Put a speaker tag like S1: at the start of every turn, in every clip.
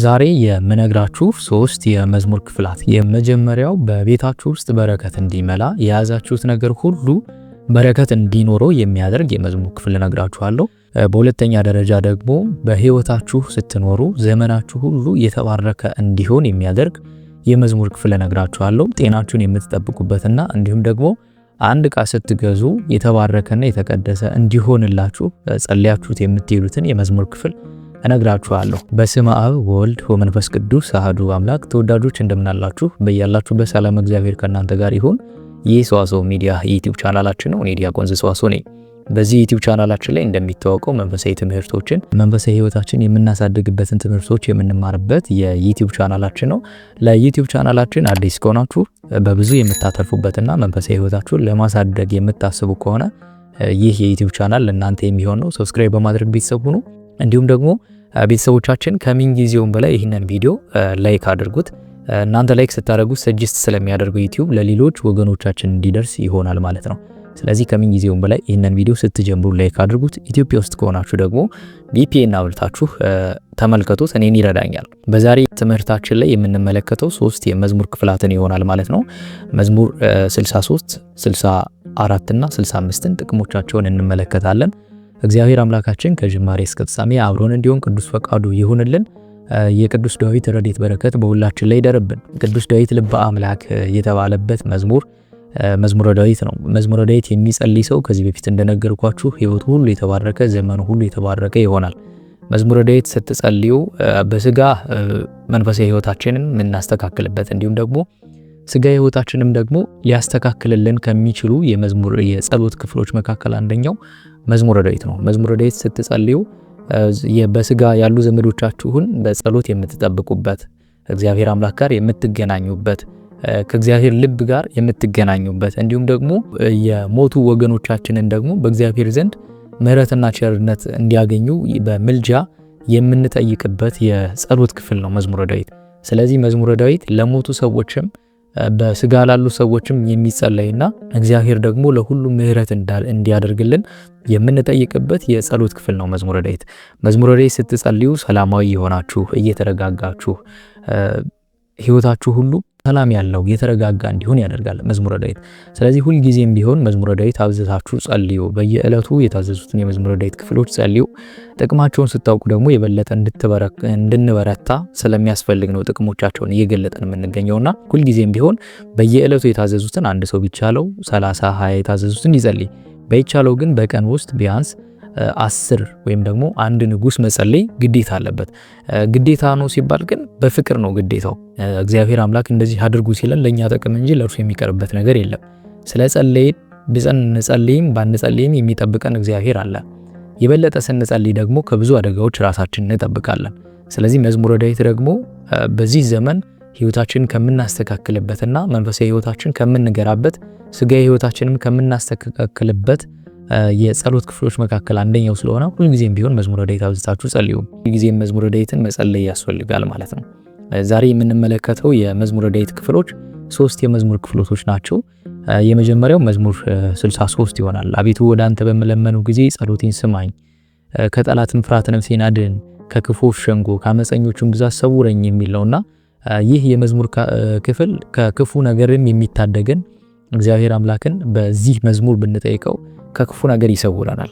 S1: ዛሬ የምነግራችሁ ሶስት የመዝሙር ክፍላት። የመጀመሪያው በቤታችሁ ውስጥ በረከት እንዲመላ የያዛችሁት ነገር ሁሉ በረከት እንዲኖረው የሚያደርግ የመዝሙር ክፍል እነግራችኋለሁ። በሁለተኛ ደረጃ ደግሞ በህይወታችሁ ስትኖሩ ዘመናችሁ ሁሉ የተባረከ እንዲሆን የሚያደርግ የመዝሙር ክፍል እነግራችኋለሁ። ጤናችሁን የምትጠብቁበትና እንዲሁም ደግሞ አንድ ዕቃ ስትገዙ የተባረከና የተቀደሰ እንዲሆንላችሁ ጸልያችሁት የምትሄዱትን የመዝሙር ክፍል እነግራችኋለሁ። በስመ አብ ወልድ ወመንፈስ ቅዱስ አሐዱ አምላክ። ተወዳጆች እንደምናላችሁ በያላችሁበት ሰላም እግዚአብሔር ከእናንተ ጋር ይሁን። ይህ ሰዋስው ሚዲያ የዩቲዩብ ቻናላችን ነው። እኔ ዲያቆን ሰዋስው ነኝ። በዚህ ዩቲዩብ ቻናላችን ላይ እንደሚታወቀው መንፈሳዊ ትምህርቶችን መንፈሳዊ ህይወታችን የምናሳድግበትን ትምህርቶች የምንማርበት የዩቲዩብ ቻናላችን ነው። ለዩቲዩብ ቻናላችን አዲስ ከሆናችሁ በብዙ የምታተርፉበትና መንፈሳዊ ህይወታችሁን ለማሳደግ የምታስቡ ከሆነ ይህ የዩቲዩብ ቻናል ለእናንተ የሚሆን ነው። ሰብስክራይብ በማድረግ ቤተሰብ ሁኑ። እንዲሁም ደግሞ ቤተሰቦቻችን ከምን ጊዜውም በላይ ይህንን ቪዲዮ ላይክ አድርጉት። እናንተ ላይክ ስታደርጉት ሰጀስት ስለሚያደርገው ዩቲዩብ ለሌሎች ወገኖቻችን እንዲደርስ ይሆናል ማለት ነው። ስለዚህ ከምን ጊዜውም በላይ ይህንን ቪዲዮ ስትጀምሩ ላይክ አድርጉት። ኢትዮጵያ ውስጥ ከሆናችሁ ደግሞ VPN አብርታችሁ ተመልከቱት፣ እኔን ይረዳኛል። በዛሬ ትምህርታችን ላይ የምንመለከተው ሶስት የመዝሙር ክፍላትን ይሆናል ማለት ነው። መዝሙር 63፣ 64 እና 65ን ጥቅሞቻቸውን እንመለከታለን። እግዚአብሔር አምላካችን ከጅማሬ እስከ ፍጻሜ አብሮን እንዲሆን ቅዱስ ፈቃዱ ይሁንልን። የቅዱስ ዳዊት ረድኤት በረከት በሁላችን ላይ ይደርብን። ቅዱስ ዳዊት ልበ አምላክ የተባለበት መዝሙረ ዳዊት ነው። መዝሙረ ዳዊት የሚጸልይ ሰው ከዚህ በፊት እንደነገርኳችሁ ሕይወቱ ሁሉ የተባረከ ዘመኑ ሁሉ የተባረከ ይሆናል። መዝሙረ ዳዊት ስትጸልዩ በስጋ መንፈሳዊ ሕይወታችንን የምናስተካክልበት እንዲሁም ደግሞ ስጋ ሕይወታችንም ደግሞ ሊያስተካክልልን ከሚችሉ የጸሎት ክፍሎች መካከል አንደኛው መዝሙረ ዳዊት ነው። መዝሙረ ዳዊት ስትጸልዩ በስጋ ያሉ ዘመዶቻችሁን በጸሎት የምትጠብቁበት፣ እግዚአብሔር አምላክ ጋር የምትገናኙበት፣ ከእግዚአብሔር ልብ ጋር የምትገናኙበት እንዲሁም ደግሞ የሞቱ ወገኖቻችንን ደግሞ በእግዚአብሔር ዘንድ ምሕረትና ቸርነት እንዲያገኙ በምልጃ የምንጠይቅበት የጸሎት ክፍል ነው መዝሙረ ዳዊት። ስለዚህ መዝሙረ ዳዊት ለሞቱ ሰዎችም በስጋ ላሉ ሰዎችም የሚጸለይና እግዚአብሔር ደግሞ ለሁሉም ምሕረት እንዲያደርግልን የምንጠይቅበት የጸሎት ክፍል ነው መዝሙረ ዳዊት። መዝሙረ ዳዊት ስትጸልዩ ሰላማዊ የሆናችሁ እየተረጋጋችሁ ህይወታችሁ ሁሉ ሰላም ያለው የተረጋጋ እንዲሆን ያደርጋል መዝሙረ ዳዊት። ስለዚህ ሁል ጊዜም ቢሆን መዝሙረ ዳዊት አብዝታችሁ ጸልዩ። በየዕለቱ የታዘዙትን የመዝሙረ ዳዊት ክፍሎች ጸልዩ። ጥቅማቸውን ስታውቁ ደግሞ የበለጠ እንድንበረታ ስለሚያስፈልግ ነው ጥቅሞቻቸውን እየገለጠን የምንገኘውና ሁል ጊዜም ቢሆን በየዕለቱ የታዘዙትን አንድ ሰው ቢቻለው 30 20 የታዘዙትን ይጸልይ። ባይቻለው ግን በቀን ውስጥ ቢያንስ 10 ወይም ደግሞ አንድ ንጉስ መጸለይ ግዴታ አለበት። ግዴታ ነው ሲባል ግን በፍቅር ነው ግዴታው። እግዚአብሔር አምላክ እንደዚህ አድርጉ ሲለን ለኛ ጥቅም እንጂ ለእርሱ የሚቀርበት ነገር የለም። ስለ ጸልይም ባንጸልይም የሚጠብቀን እግዚአብሔር አለ። የበለጠ ስንጸልይ ደግሞ ከብዙ አደጋዎች ራሳችንን እንጠብቃለን። ስለዚህ መዝሙረ ዳዊት ደግሞ በዚህ ዘመን ህይወታችንን ከምናስተካክልበትና መንፈሳዊ ህይወታችንን ከምንገራበት ስጋዊ ህይወታችንን ከምናስተካክልበት የጸሎት ክፍሎች መካከል አንደኛው ስለሆነ ሁልጊዜም ቢሆን መዝሙረ ዳዊት አብዝታችሁ ጸልዩ። ሁልጊዜም መዝሙረ ዳዊትን መጸለይ ያስፈልጋል ማለት ነው። ዛሬ የምንመለከተው የመዝሙረ ዳዊት ክፍሎች ሶስት የመዝሙር ክፍሎች ናቸው። የመጀመሪያው መዝሙር 63 ይሆናል። አቤቱ ወደ አንተ በመለመኑ ጊዜ ጸሎቴን ስማኝ፣ ከጠላትም ፍርሃት ነፍሴን አድን፣ ከክፉዎች ሸንጎ ከአመፀኞቹም ብዛት ሰውረኝ የሚል ነውና ይህ የመዝሙር ክፍል ከክፉ ነገርም የሚታደገን እግዚአብሔር አምላክን በዚህ መዝሙር ብንጠይቀው ከክፉ ነገር ይሰውረናል።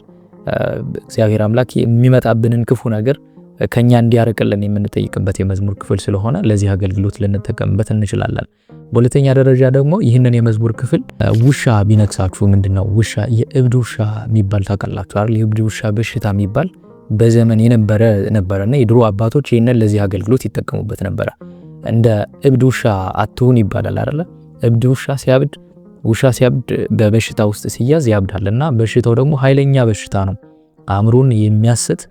S1: እግዚአብሔር አምላክ የሚመጣብንን ክፉ ነገር ከኛ እንዲያርቅልን የምንጠይቅበት የመዝሙር ክፍል ስለሆነ ለዚህ አገልግሎት ልንጠቀምበት እንችላለን። በሁለተኛ ደረጃ ደግሞ ይህንን የመዝሙር ክፍል ውሻ ቢነክሳችሁ ምንድነው የእብድ ውሻ የሚባል ታውቃላችሁ አይደል? የእብድ ውሻ በሽታ የሚባል በዘመን ነበረና የድሮ አባቶች ይህንን ለዚህ አገልግሎት ይጠቀሙበት ነበረ። እንደ እብድ ውሻ አትሁን ይባላል አይደል? እብድ ውሻ ሲያብድ በበሽታ ውስጥ ሲያዝ ያብዳልና በሽታው ደግሞ ኃይለኛ በሽታ ነው። አእምሮን የሚያስት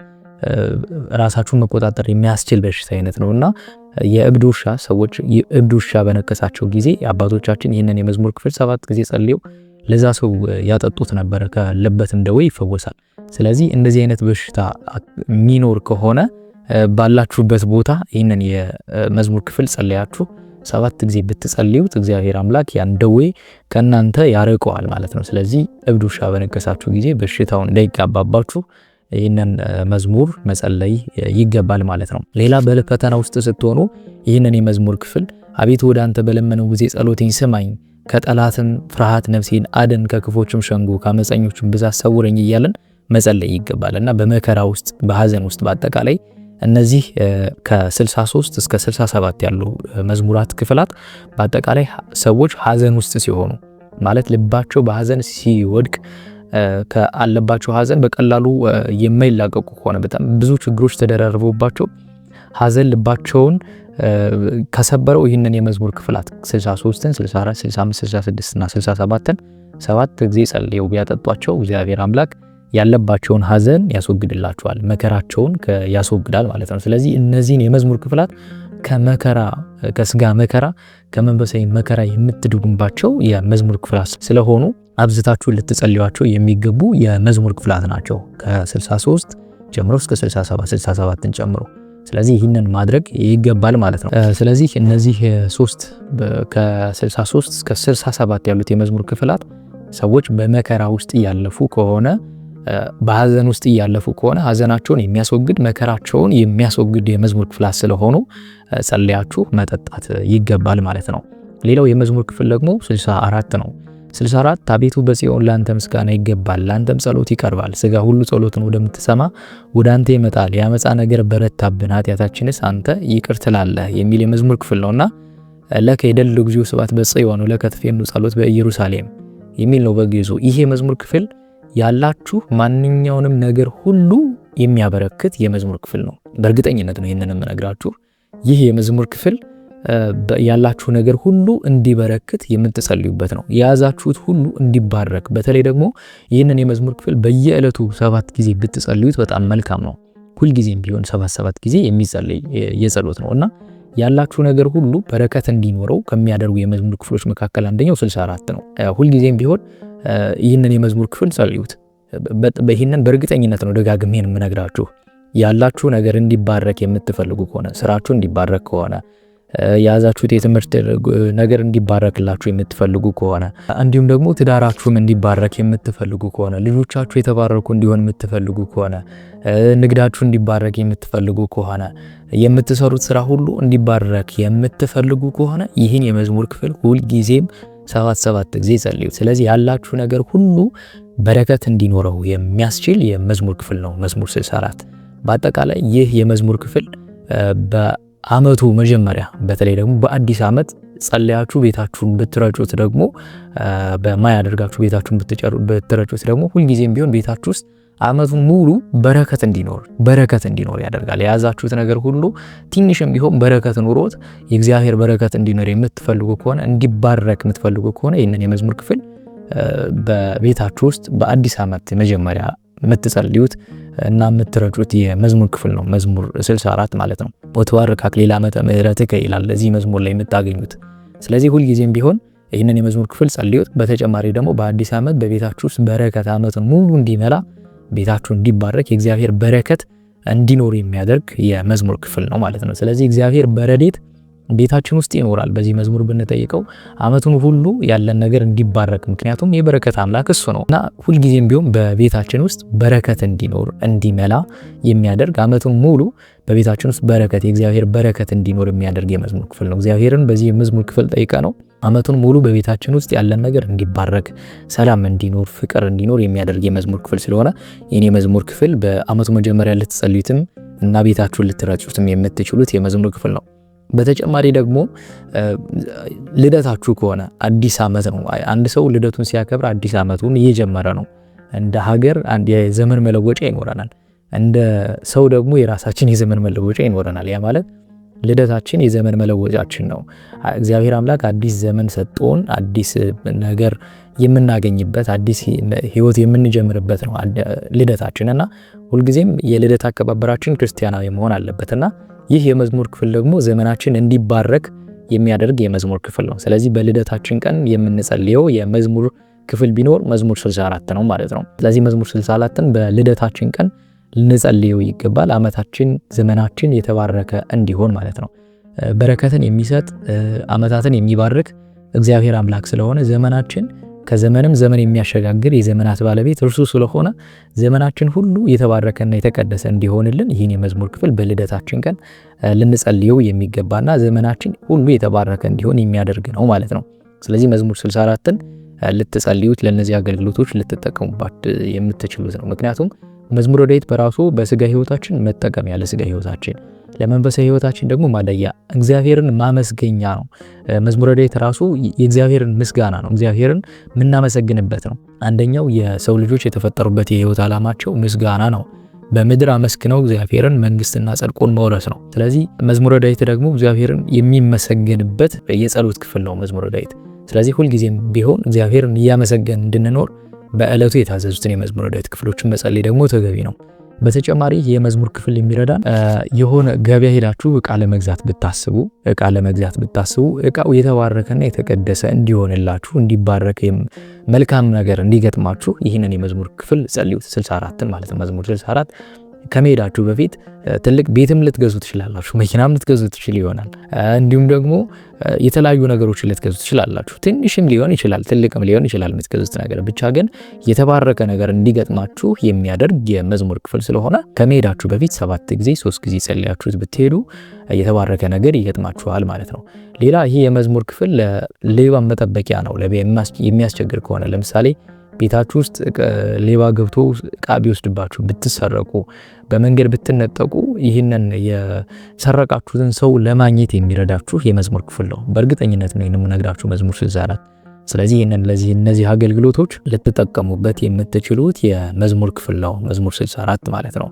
S1: ራሳችሁን መቆጣጠር የሚያስችል በሽታ አይነት ነውና የእብድ ውሻ ሰዎች የእብድ ውሻ በነከሳቸው ጊዜ አባቶቻችን ይህንን የመዝሙር ክፍል 7 ጊዜ ጸልየው ለዛ ሰው ያጠጡት ነበር፣ ካለበትም ደዌ ይፈወሳል። ስለዚህ እንደዚህ አይነት በሽታ የሚኖር ከሆነ ባላችሁበት ቦታ ይህንን የመዝሙር ክፍል ጸልያችሁ 7 ጊዜ ብትጸልዩት እግዚአብሔር አምላክ ያን ደዌ ከናንተ ያርቀዋል ማለት ነው። ስለዚህ እብድ ውሻ በነከሳችሁ ጊዜ በሽታው እንዳይጋባባችሁ ይህንን መዝሙር መጸለይ ይገባል ማለት ነው። ሌላ በፈተና ውስጥ ስትሆኑ ይህንን የመዝሙር ክፍል አቤቱ ወደ አንተ በለመነው ጊዜ ጸሎቴን ስማኝ፣ ከጠላትም ፍርሃት ነፍሴን አድን፣ ከክፎችም ሸንጎ ከአመፀኞችም ብዛት ሰውረኝ እያለን መጸለይ ይገባልና በመከራ ውስጥ በሐዘን ውስጥ በአጠቃላይ እነዚህ ከ63 እስከ 67 ያሉ መዝሙራት ክፍላት በአጠቃላይ ሰዎች ሐዘን ውስጥ ሲሆኑ ማለት ልባቸው በሐዘን ሲወድቅ ከአለባቸው ሐዘን በቀላሉ የማይላቀቁ ከሆነ በጣም ብዙ ችግሮች ተደራርበውባቸው ሐዘን ልባቸውን ከሰበረው ይህንን የመዝሙር ክፍላት 63ን 64 65 66 እና 67ን 7 ጊዜ ጸልየው ቢያጠጧቸው እግዚአብሔር አምላክ ያለባቸውን ሐዘን ያስወግድላቸዋል፣ መከራቸውን ያስወግዳል ማለት ነው። ስለዚህ እነዚህን የመዝሙር ክፍላት ከመከራ ከስጋ መከራ ከመንፈሳዊ መከራ የምትድኑባቸው የመዝሙር ክፍላት ስለሆኑ አብዝታችሁ ልትጸልዩዋቸው የሚገቡ የመዝሙር ክፍላት ናቸው ከ63 ጀምሮ እስከ 67ን ጨምሮ። ስለዚህ ይህንን ማድረግ ይገባል ማለት ነው። ስለዚህ እነዚህ 3 ከ63 እስከ 67 ያሉት የመዝሙር ክፍላት ሰዎች በመከራ ውስጥ እያለፉ ከሆነ በሐዘን ውስጥ እያለፉ ከሆነ ሐዘናቸውን የሚያስወግድ መከራቸውን የሚያስወግድ የመዝሙር ክፍላት ስለሆኑ ጸልያችሁ መጠጣት ይገባል ማለት ነው። ሌላው የመዝሙር ክፍል ደግሞ 64 ነው። 64 አቤቱ በጽዮን ላንተ ምስጋና ይገባል፣ ላንተም ጸሎት ይቀርባል። ስጋ ሁሉ ጸሎትን ወደምትሰማ ወደ አንተ ይመጣል። የአመፃ ነገር በረታብን፣ ኃጢአታችንስ አንተ ይቅር ትላለህ የሚል የመዝሙር ክፍል ነውና ለከ የደሉ እግዚኦ ስብሐት በጽዮን ለከ ትፌኑ ጸሎት በኢየሩሳሌም የሚል ነው በግዕዙ። ይሄ የመዝሙር ክፍል ያላችሁ ማንኛውንም ነገር ሁሉ የሚያበረክት የመዝሙር ክፍል ነው። በእርግጠኝነት ነው ይሄንን የምነግራችሁ። ይህ የመዝሙር ክፍል ያላችሁ ነገር ሁሉ እንዲበረክት የምትጸልዩበት ነው። የያዛችሁት ሁሉ እንዲባረክ፣ በተለይ ደግሞ ይህንን የመዝሙር ክፍል በየዕለቱ 7 ጊዜ ብትጸልዩት በጣም መልካም ነው። ሁል ጊዜም ቢሆን 7 ጊዜ የሚጸልይ የጸሎት ነውና ያላችሁ ነገር ሁሉ በረከት እንዲኖረው ከሚያደርጉ የመዝሙር ክፍሎች መካከል አንደኛው 64 ነው። ሁል ጊዜም ቢሆን ይህንን የመዝሙር ክፍል ጸልዩት። በእርግጠኝነት ነው ደጋግሜ የምነግራችሁ። ያላችሁ ነገር እንዲባረክ የምትፈልጉ ከሆነ፣ ስራችሁ እንዲባረክ ከሆነ፣ የያዛችሁት የትምህርት ነገር እንዲባረክላችሁ የምትፈልጉ ከሆነ፣ እንዲሁም ደግሞ ትዳራችሁም እንዲባረክ የምትፈልጉ ከሆነ፣ ልጆቻችሁ የተባረኩ እንዲሆን የምትፈልጉ ከሆነ፣ ንግዳችሁ እንዲባረክ የምትፈልጉ ከሆነ፣ የምትሰሩት ስራ ሁሉ እንዲባረክ የምትፈልጉ ከሆነ ይህን የመዝሙር ክፍል ሁል ጊዜም 7 ጊዜ ጸልዩ። ስለዚህ ያላችሁ ነገር ሁሉ በረከት እንዲኖረው የሚያስችል የመዝሙር ክፍል ነው መዝሙር 64። በአጠቃላይ ይህ የመዝሙር ክፍል በአመቱ መጀመሪያ በተለይ ደግሞ በአዲስ አመት ጸልያችሁ ቤታችሁን ብትረጩት ደግሞ በማያደርጋችሁ ቤታችሁን ብትረጩት ደግሞ ሁልጊዜም ቢሆን ቤታችሁ ውስጥ አመቱን ሙሉ በረከት እንዲኖር ያደርጋል። የያዛችሁት ነገር ሁሉ ትንሽም ቢሆን በረከት ኑሮት የእግዚአብሔር በረከት እንዲኖር የምትፈልጉ ከሆነ እንዲባረክ የምትፈልጉ ከሆነ ይህንን የመዝሙር ክፍል በቤታችሁ ውስጥ በአዲስ አመት መጀመሪያ የምትጸልዩት እና የምትረጩት የመዝሙር ክፍል ነው መዝሙር 64 ማለት ነው። ወተባረክ አክሊለ ዓመተ ምሕረትከ ይላል እዚህ መዝሙር ላይ የምታገኙት። ስለዚህ ሁልጊዜም ቢሆን ይህንን የመዝሙር ክፍል ጸልዩት። በተጨማሪ ደግሞ በአዲስ አመት በቤታችሁ ውስጥ በረከት አመቱን ሙሉ እንዲመላ ቤታችሁ እንዲባረክ የእግዚአብሔር በረከት እንዲኖር የሚያደርግ የመዝሙር ክፍል ነው ማለት ነው። ስለዚህ እግዚአብሔር በረዴት ቤታችን ውስጥ ይኖራል። በዚህ መዝሙር ብንጠይቀው አመቱን ሁሉ ያለን ነገር እንዲባረክ፣ ምክንያቱም የበረከት አምላክ እሱ ነው እና ሁልጊዜም ቢሆን በቤታችን ውስጥ በረከት እንዲኖር እንዲመላ የሚያደርግ አመቱን ሙሉ በቤታችን ውስጥ በረከት የእግዚአብሔር በረከት እንዲኖር የሚያደርግ የመዝሙር ክፍል ነው። እግዚአብሔርን በዚህ የመዝሙር ክፍል ጠይቀ ነው አመቱን ሙሉ በቤታችን ውስጥ ያለን ነገር እንዲባረክ፣ ሰላም እንዲኖር፣ ፍቅር እንዲኖር የሚያደርግ የመዝሙር ክፍል ስለሆነ የኔ መዝሙር ክፍል በአመቱ መጀመሪያ ልትጸልዩትም እና ቤታችሁን ልትረጩትም የምትችሉት የመዝሙር ክፍል ነው። በተጨማሪ ደግሞ ልደታችሁ ከሆነ አዲስ አመት ነው። አንድ ሰው ልደቱን ሲያከብር አዲስ አመቱን እየጀመረ ነው። እንደ ሀገር አንድ የዘመን መለወጫ ይኖረናል። እንደ ሰው ደግሞ የራሳችን የዘመን መለወጫ ይኖረናል። ያ ማለት ልደታችን የዘመን መለወጫችን ነው። እግዚአብሔር አምላክ አዲስ ዘመን ሰጥቶን አዲስ ነገር የምናገኝበት አዲስ ህይወት የምንጀምርበት ነው ልደታችን እና ሁልጊዜም የልደት አከባበራችን ክርስቲያናዊ መሆን አለበትና ይህ የመዝሙር ክፍል ደግሞ ዘመናችን እንዲባረክ የሚያደርግ የመዝሙር ክፍል ነው። ስለዚህ በልደታችን ቀን የምንጸልየው የመዝሙር ክፍል ቢኖር መዝሙር 64 ነው ማለት ነው። ስለዚህ መዝሙር 64ን በልደታችን ቀን ልንጸልየው ይገባል። አመታችን ዘመናችን የተባረከ እንዲሆን ማለት ነው። በረከትን የሚሰጥ አመታትን የሚባርክ እግዚአብሔር አምላክ ስለሆነ ዘመናችን ከዘመንም ዘመን የሚያሸጋግር የዘመናት ባለቤት እርሱ ስለሆነ ዘመናችን ሁሉ የተባረከና የተቀደሰ እንዲሆንልን ይህን የመዝሙር ክፍል በልደታችን ቀን ልንጸልየው የሚገባና ዘመናችን ሁሉ የተባረከ እንዲሆን የሚያደርግ ነው ማለት ነው። ስለዚህ መዝሙር 64ን ልትጸልዩት ለነዚህ አገልግሎቶች ልትጠቀሙባት የምትችሉት ነው። ምክንያቱም መዝሙረ ዳዊት በራሱ በስጋ ህይወታችን መጠቀሚያ፣ ለስጋ ህይወታችን፣ ለመንፈሳዊ ህይወታችን ደግሞ ማደያ፣ እግዚአብሔርን ማመስገኛ ነው። መዝሙረ ዳዊት ራሱ የእግዚአብሔርን ምስጋና ነው፣ እግዚአብሔርን የምናመሰግንበት ነው። አንደኛው የሰው ልጆች የተፈጠሩበት የህይወት ዓላማቸው ምስጋና ነው። በምድር አመስግነው እግዚአብሔርን መንግስትና ጽድቁን መውረስ ነው። ስለዚህ መዝሙረ ዳዊት ደግሞ እግዚአብሔርን የሚመሰገንበት የጸሎት ክፍል ነው መዝሙረ ዳዊት። ስለዚህ ሁልጊዜም ቢሆን እግዚአብሔርን እያመሰገን እንድንኖር በዕለቱ የታዘዙትን የመዝሙረ ዳዊት ክፍሎችን መጸለይ ደግሞ ተገቢ ነው። በተጨማሪ የመዝሙር ክፍል የሚረዳን የሆነ ገበያ ሄዳችሁ እቃ ለመግዛት ብታስቡ እቃው የተባረከና የተቀደሰ እንዲሆንላችሁ፣ እንዲባረክ፣ መልካም ነገር እንዲገጥማችሁ ይህንን የመዝሙር ክፍል ጸልዩት። 64ን ማለት ነው። መዝሙር 64 ከመሄዳችሁ በፊት ትልቅ ቤትም ልትገዙ ትችላላችሁ፣ መኪናም ልትገዙ ትችል ይሆናል። እንዲሁም ደግሞ የተለያዩ ነገሮችን ልትገዙ ትችላላችሁ። ትንሽም ሊሆን ይችላል፣ ትልቅም ሊሆን ይችላል የምትገዙት ነገር። ብቻ ግን የተባረከ ነገር እንዲገጥማችሁ የሚያደርግ የመዝሙር ክፍል ስለሆነ ከመሄዳችሁ በፊት 7 ጊዜ 3 ጊዜ ጸልያችሁት ብትሄዱ የተባረከ ነገር ይገጥማችኋል ማለት ነው። ሌላ ይህ የመዝሙር ክፍል ለሌባ መጠበቂያ ነው። የሚያስቸግር ከሆነ ለምሳሌ ቤታችሁ ውስጥ ሌባ ገብቶ እቃ ቢወስድባችሁ፣ ብትሰረቁ፣ በመንገድ ብትነጠቁ ይህንን የሰረቃችሁትን ሰው ለማግኘት የሚረዳችሁ የመዝሙር ክፍል ነው። በእርግጠኝነት ነው የምነግራችሁ መዝሙር 64። ስለዚህ እነዚህ አገልግሎቶች ልትጠቀሙበት የምትችሉት የመዝሙር ክፍል ነው መዝሙር 64 ማለት ነው።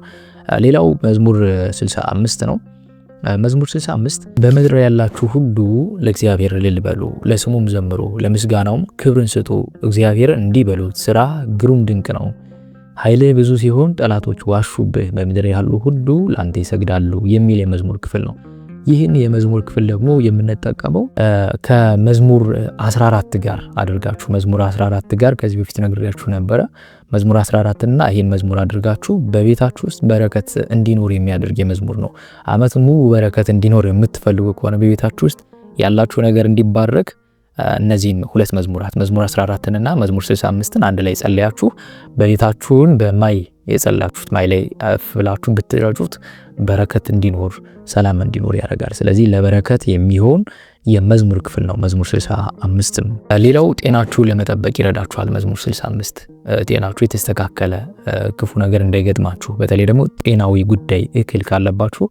S1: ሌላው መዝሙር 65 ነው። መዝሙር 65 በምድር ያላችሁ ሁሉ ለእግዚአብሔር እልል በሉ፣ ለስሙም ዘምሩ፣ ለምስጋናውም ክብርን ስጡ። እግዚአብሔር እንዲህ በሉት፣ ስራ ግሩም ድንቅ ነው። ኃይልህ ብዙ ሲሆን ጠላቶች ዋሹብህ፣ በምድር ያሉ ሁሉ ለአንተ ይሰግዳሉ የሚል የመዝሙር ክፍል ነው። ይህን የመዝሙር ክፍል ደግሞ የምንጠቀመው ከመዝሙር 14 ጋር አድርጋችሁ መዝሙር 14 ጋር ከዚህ በፊት ነግሬያችሁ ነበረ። መዝሙር 14 እና ይህን መዝሙር አድርጋችሁ በቤታችሁ ውስጥ በረከት እንዲኖር የሚያደርግ የመዝሙር ነው። ዓመት ሙሉ በረከት እንዲኖር የምትፈልጉ ከሆነ በቤታችሁ ውስጥ ያላችሁ ነገር እንዲባረክ እነዚህን ሁለት መዝሙራት መዝሙር 14 እና መዝሙር 65ን አንድ ላይ ጸልያችሁ በቤታችሁን በማይ የጸላችሁት ማይ ላይ አፍላችሁ ብትረጩት በረከት እንዲኖር፣ ሰላም እንዲኖር ያደርጋል። ስለዚህ ለበረከት የሚሆን የመዝሙር ክፍል ነው መዝሙር 65። ሌላው ጤናችሁ ለመጠበቅ ይረዳችኋል። መዝሙር 65 ጤናችሁ የተስተካከለ ክፉ ነገር እንዳይገጥማችሁ፣ በተለይ ደግሞ ጤናዊ ጉዳይ እክል ካለባችሁ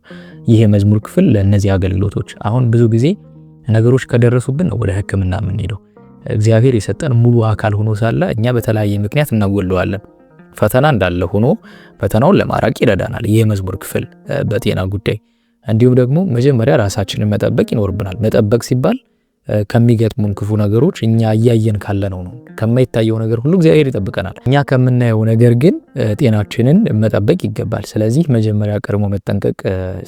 S1: ይሄ መዝሙር ክፍል ለእነዚህ አገልግሎቶች። አሁን ብዙ ጊዜ ነገሮች ከደረሱብን ወደ ሕክምና የምንሄደው እግዚአብሔር የሰጠን ሙሉ አካል ሆኖ ሳለ እኛ በተለያየ ምክንያት እናጎለዋለን። ፈተና እንዳለ ሆኖ ፈተናውን ለማራቅ ይረዳናል ይሄ መዝሙር ክፍል በጤና ጉዳይ። እንዲሁም ደግሞ መጀመሪያ ራሳችንን መጠበቅ ይኖርብናል። መጠበቅ ሲባል ከሚገጥሙን ክፉ ነገሮች እኛ እያየን ካለነው ነው። ከማይታየው ነገር ሁሉ እግዚአብሔር ይጠብቀናል። እኛ ከምናየው ነገር ግን ጤናችንን መጠበቅ ይገባል። ስለዚህ መጀመሪያ ቀድሞ መጠንቀቅ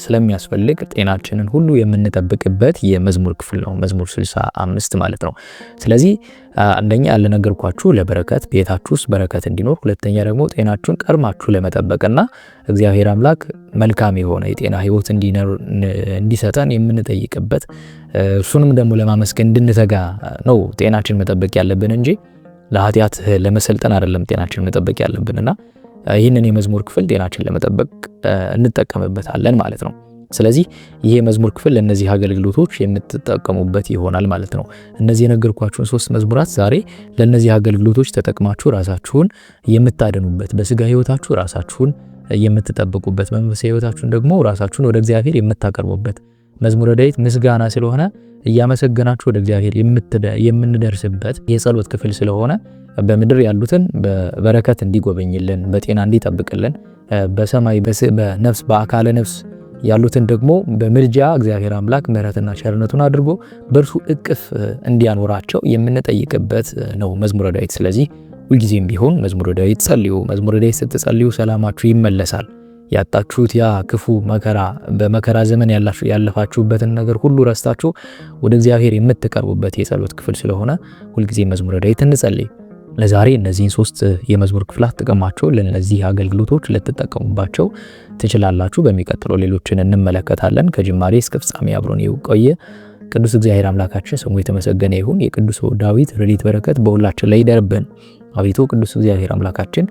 S1: ስለሚያስፈልግ ጤናችንን ሁሉ የምንጠብቅበት የመዝሙር ክፍል ነው መዝሙር 65 ማለት ነው። ስለዚህ አንደኛ ያለነገርኳችሁ ለበረከት ቤታችሁ ውስጥ በረከት እንዲኖር፣ ሁለተኛ ደግሞ ጤናችሁን ቀድማችሁ ለመጠበቅና እግዚአብሔር አምላክ መልካም የሆነ የጤና ሕይወት እንዲሰጠን የምንጠይቅበት እሱንም ደግሞ ለማመስገን እንድንተጋ ነው ጤናችን መጠበቅ ያለብን እንጂ ለኃጢአት ለመሰልጠን አይደለም ጤናችን መጠበቅ ያለብንና ይህንን የመዝሙር ክፍል ጤናችን ለመጠበቅ እንጠቀምበታለን ማለት ነው። ስለዚህ ይሄ መዝሙር ክፍል ለነዚህ አገልግሎቶች የምትጠቀሙበት ይሆናል ማለት ነው። እነዚህ የነገርኳችሁን 3 መዝሙራት ዛሬ ለነዚህ አገልግሎቶች ተጠቅማችሁ ራሳችሁን የምታደኑበት፣ በስጋ ሕይወታችሁ ራሳችሁን የምትጠብቁበት፣ በመንፈሳዊ ሕይወታችሁን ደግሞ ራሳችሁን ወደ እግዚአብሔር የምታቀርቡበት መዝሙረ ዳዊት ምስጋና ስለሆነ እያመሰገናችሁ ወደ እግዚአብሔር የምንደርስበት የጸሎት ክፍል ስለሆነ በምድር ያሉትን በበረከት እንዲጎበኝልን፣ በጤና እንዲጠብቅልን፣ በሰማይ በነፍስ በአካለ ነፍስ ያሉትን ደግሞ በምልጃ እግዚአብሔር አምላክ ምሕረትና ቸርነቱን አድርጎ በእርሱ እቅፍ እንዲያኖራቸው የምንጠይቅበት ነው መዝሙረ ዳዊት። ስለዚህ ሁልጊዜም ቢሆን መዝሙረ ዳዊት ጸልዩ። መዝሙረ ዳዊት ስትጸልዩ ሰላማችሁ ይመለሳል። ያጣችሁት ያ ክፉ መከራ በመከራ ዘመን ያለፋችሁበትን ነገር ሁሉ ረስታችሁ ወደ እግዚአብሔር የምትቀርቡበት የጸሎት ክፍል ስለሆነ ሁልጊዜ መዝሙረ ዳዊት እንጸልይ። ለዛሬ እነዚህን 3 የመዝሙር ክፍላት ጥቅማቸው ለነዚህ አገልግሎቶች ልትጠቀሙባቸው ትችላላችሁ። በሚቀጥለው ሌሎችን እንመለከታለን። ከጅማሬ እስከ ፍጻሜ አብሮን ይቆየ። ቅዱስ እግዚአብሔር አምላካችን ስሙ የተመሰገነ ይሁን። የቅዱስ ዳዊት ረድኤት በረከት በሁላችን ላይ ይደርብን። አቤቱ ቅዱስ እግዚአብሔር አምላካችን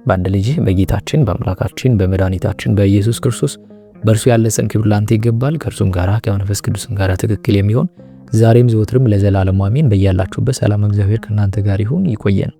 S1: በአንድ ልጅህ በጌታችን በአምላካችን በመድኃኒታችን በኢየሱስ ክርስቶስ በእርሱ ያለ ጽን ክብር ላንተ ይገባል። ከእርሱም ጋራ ከመንፈስ ቅዱስም ጋራ ትክክል የሚሆን ዛሬም ዘወትርም ለዘላለም አሜን። በያላችሁበት ሰላም እግዚአብሔር ከእናንተ ጋር ይሁን። ይቆየን።